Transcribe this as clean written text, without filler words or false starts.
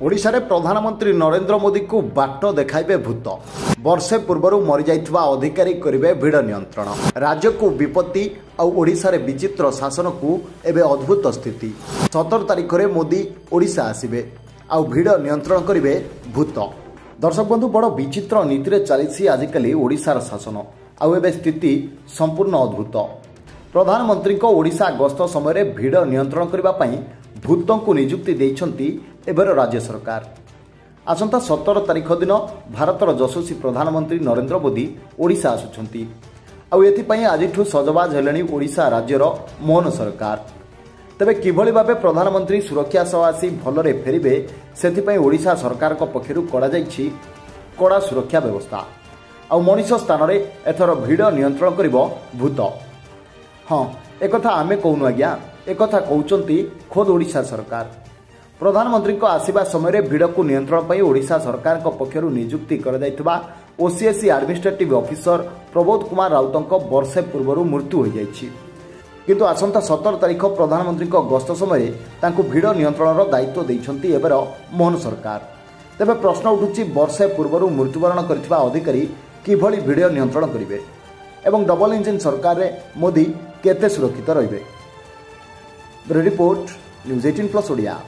ओडिशा रे प्रधानमंत्री नरेंद्र मोदी को बाट देखाइबे भूत। वर्षे पूर्व मरी जाइथिबा अधिकारी करिवे भिड़ नियंत्रण। राज्य को विपत्ति और ओडिशा रे विचित्र शासन को एबे अद्भुत स्थिति। 17 तारिख रे मोदी ओडिशा आसिबे आ भिड़ नियंत्रण करिवे भूत। दर्शक बंधु, बड़ विचित्र नीति रे चलीछि आजिकली ओडिशार शासन आ एबे स्थिति संपूर्ण अद्भुत। प्रधानमंत्री को ओडिशा गस्त समय भिड़ नियंत्रण करबा पई भूतों को नियुक्ति देइछंती एबर राज्य सरकार। आसंता 17 तारिख दिन भारतर यशस्वी प्रधानमंत्री नरेंद्र मोदी ओडिशा आसुछंती आ एथिपई आजिठु सजबाज हेलेनी ओडिशा राज्यर मोहन सरकार। तबे किभଳି भाबे प्रधानमंत्री सुरक्षा सह आसी भलरे फेरिबे सेथिपई ओडिशा सरकार को पक्षरु कड़ा जाइछि कड़ा सुरक्षा व्यवस्था। आ मनीष स्थान रे एथर भिड़ नियंत्रण करिवो भूत। हाँ, एकथा आमे कहूनु आज्ञा, एकथा कहउचंती खोद ओडिशा सरकार। प्रधानमंत्री को आसिबा समय भिड़ को नियंत्रण पर ओडिशा सरकार पक्षरु नियुक्ति कर जाइथिबा OCSC administrative officer Prabodh Kumar राउतों वर्षे पूर्व मृत्यु हो जाइछि। किंतु आसंता 17 तारिख प्रधानमंत्री गस्त समय तांकु भिड़ नियंत्रण दायित्व देइछंती एबर मोहन सरकार। तेबे प्रश्न उठुछि, वर्षे पूर्व मृत्युवरण करथिबा अधिकारी किभଳି भिड़ नियंत्रण करिवे एवं डबल इंजिन सरकार रे मोदी केते सुरक्षित रहिबे। Report news 18+ Odia.